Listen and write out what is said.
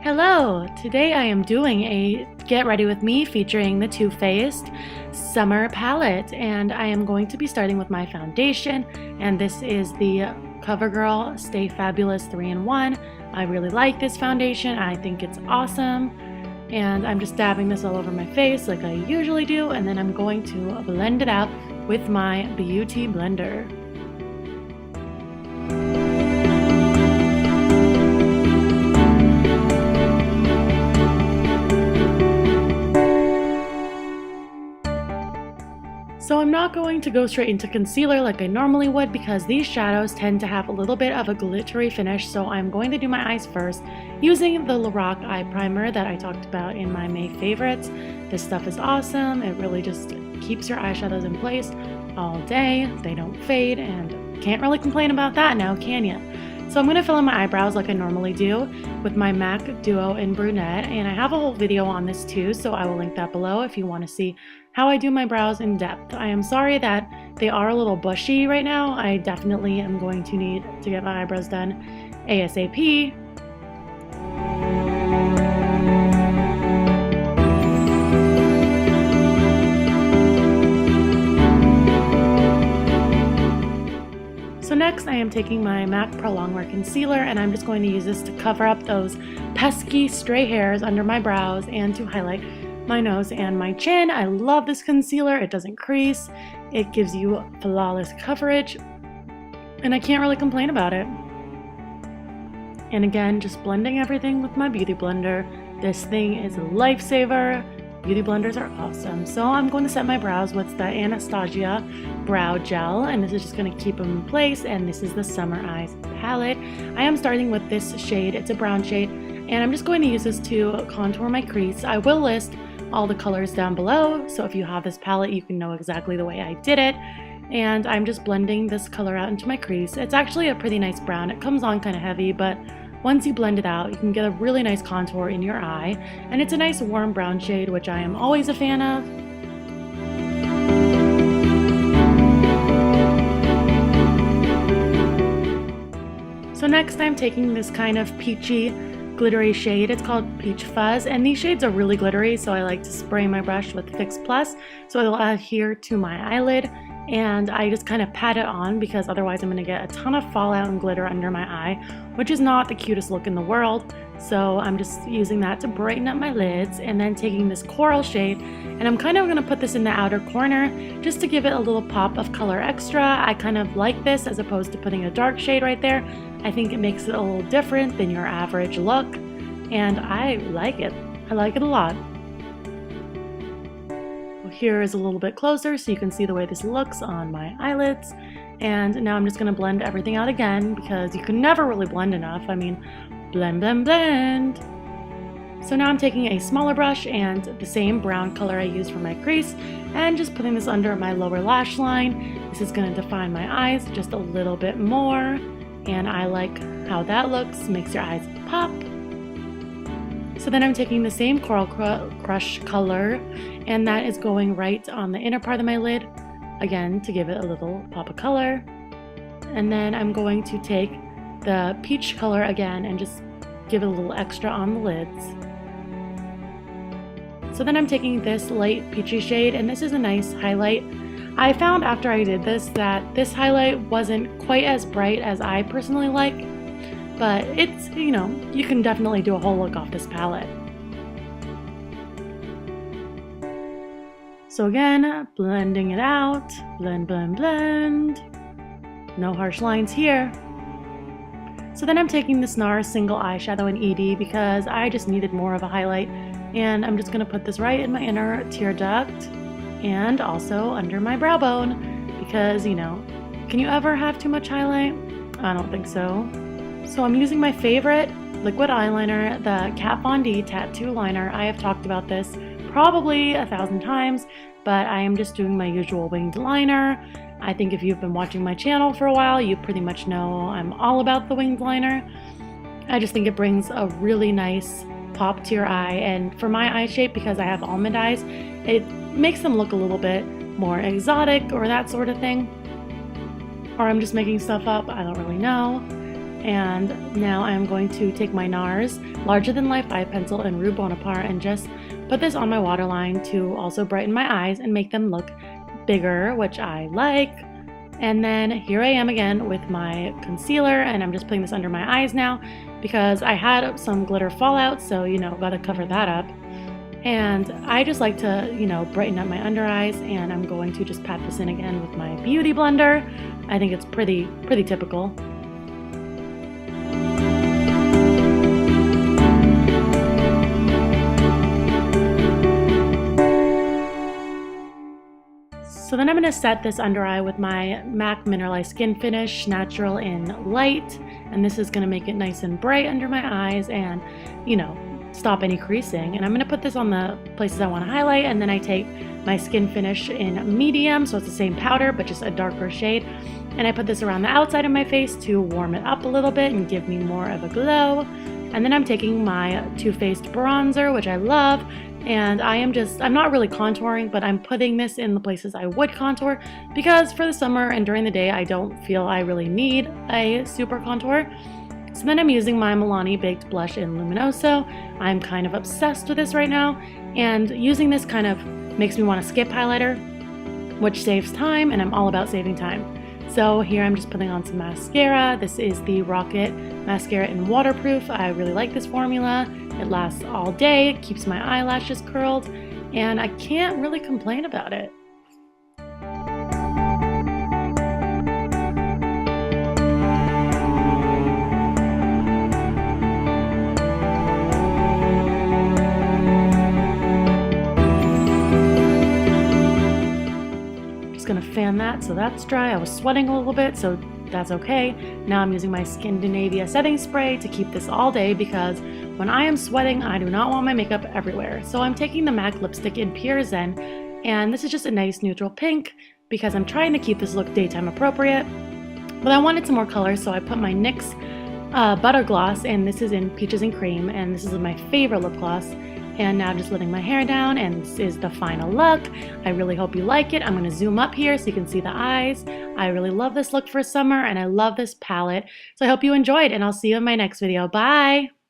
Hello! Today I am doing a Get Ready With Me featuring the Too Faced Summer Palette, and I am going to be starting with my foundation, and this is the Covergirl Stay Fabulous 3-in-1. I really like this foundation. I think it's awesome, and I'm just dabbing this all over my face like I usually do, and then I'm going to blend it out with my beauty blender. So I'm not going to go straight into concealer like I normally would because these shadows tend to have a little bit of a glittery finish, so I'm going to do my eyes first using the LORAC eye primer that I talked about in my May favorites. This stuff is awesome. It really just keeps your eyeshadows in place all day. They don't fade, and can't really complain about that now, can ya? So I'm going to fill in my eyebrows like I normally do with my MAC Duo in Brunette, and I have a whole video on this too, so I will link that below if you want to see how I do my brows in depth. I am sorry that they are a little bushy right now. I definitely am going to need to get my eyebrows done ASAP. So next I am taking my MAC Prolongwear Concealer, and I'm just going to use this to cover up those pesky stray hairs under my brows and to highlight my nose and my chin. I love this concealer. It doesn't crease. It gives you flawless coverage, and I can't really complain about it. And again, just blending everything with my beauty blender. This thing is a lifesaver. Beauty blenders are awesome. So I'm going to set my brows with the Anastasia brow gel, and this is just going to keep them in place. And this is the Summer Eyes palette. I am starting with this shade. It's a brown shade, and I'm just going to use this to contour my crease. I will list all the colors down below, so if you have this palette you can know exactly the way I did it. And I'm just blending this color out into my crease. It's actually a pretty nice brown. It comes on kind of heavy, but once you blend it out, you can get a really nice contour in your eye, and it's a nice warm brown shade, which I am always a fan of. So next I'm taking this kind of peachy glittery shade. It's called Peach Fuzz, and these shades are really glittery, so I like to spray my brush with Fix Plus so it'll adhere to my eyelid, and I just kind of pat it on because otherwise I'm going to get a ton of fallout and glitter under my eye, which is not the cutest look in the world. So I'm just using that to brighten up my lids, and then taking this coral shade, and I'm kind of going to put this in the outer corner just to give it a little pop of color extra. I kind of like this as opposed to putting a dark shade right there. I think it makes it a little different than your average look, and I like it. I like it a lot. Well, here is a little bit closer so you can see the way this looks on my eyelids. And now I'm just going to blend everything out again because you can never really blend enough. I mean, blend, blend, blend. So now I'm taking a smaller brush and the same brown color I used for my crease and just putting this under my lower lash line. This is going to define my eyes just a little bit more, and I like how that looks. Makes your eyes pop. So then I'm taking the same Coral Crush color, and that is going right on the inner part of my lid, again to give it a little pop of color. And then I'm going to take the peach color again and just give it a little extra on the lids. So then I'm taking this light peachy shade, and this is a nice highlight. I found after I did this that this highlight wasn't quite as bright as I personally like, but it's, you know, you can definitely do a whole look off this palette. So again, blending it out, blend, blend, blend. No harsh lines here. So then I'm taking this NARS single eyeshadow in ED because I just needed more of a highlight, and I'm just going to put this right in my inner tear duct and also under my brow bone because, you know, can you ever have too much highlight? I don't think so. So I'm using my favorite liquid eyeliner, the Kat Von D Tattoo Liner. I have talked about this probably 1,000 times, but I am just doing my usual winged liner. I think if you've been watching my channel for a while, you pretty much know I'm all about the winged liner. I just think it brings a really nice pop to your eye, and for my eye shape, because I have almond eyes, it makes them look a little bit more exotic or that sort of thing. Or I'm just making stuff up, I don't really know. And now I'm going to take my NARS Larger Than Life eye pencil in Rue Bonaparte and just put this on my waterline to also brighten my eyes and make them look bigger, which I like. And then here I am again with my concealer, and I'm just putting this under my eyes now because I had some glitter fallout, so gotta cover that up. And I just like to brighten up my under eyes, and I'm going to just pat this in again with my beauty blender. I think it's pretty typical. So then I'm going to set this under eye with my MAC Mineralized Skin Finish Natural in Light, and this is going to make it nice and bright under my eyes and, stop any creasing. And I'm going to put this on the places I want to highlight, and then I take my Skin Finish in Medium, so it's the same powder but just a darker shade, and I put this around the outside of my face to warm it up a little bit and give me more of a glow. And then I'm taking my Too Faced bronzer, which I love, and I'm not really contouring, but I'm putting this in the places I would contour because for the summer and during the day I don't feel I really need a super contour. So then I'm using my Milani Baked Blush in Luminoso. I'm kind of obsessed with this right now, and using this kind of makes me want to skip highlighter, which saves time, and I'm all about saving time. So here I'm just putting on some mascara. This is the Rocket Mascara in Waterproof. I really like this formula. It lasts all day, it keeps my eyelashes curled, and I can't really complain about it. Gonna fan that so that's dry. I was sweating a little bit, so that's okay. Now I'm using my Scandinavia setting spray to keep this all day because when I am sweating, I do not want my makeup everywhere. So I'm taking the MAC lipstick in Pure Zen, and this is just a nice neutral pink because I'm trying to keep this look daytime appropriate, but I wanted some more color, so I put my NYX Butter Gloss, and this is in Peaches and Cream, and this is my favorite lip gloss. And now I'm just letting my hair down, and this is the final look. I really hope you like it. I'm going to zoom up here so you can see the eyes. I really love this look for summer, and I love this palette. So I hope you enjoyed, and I'll see you in my next video. Bye!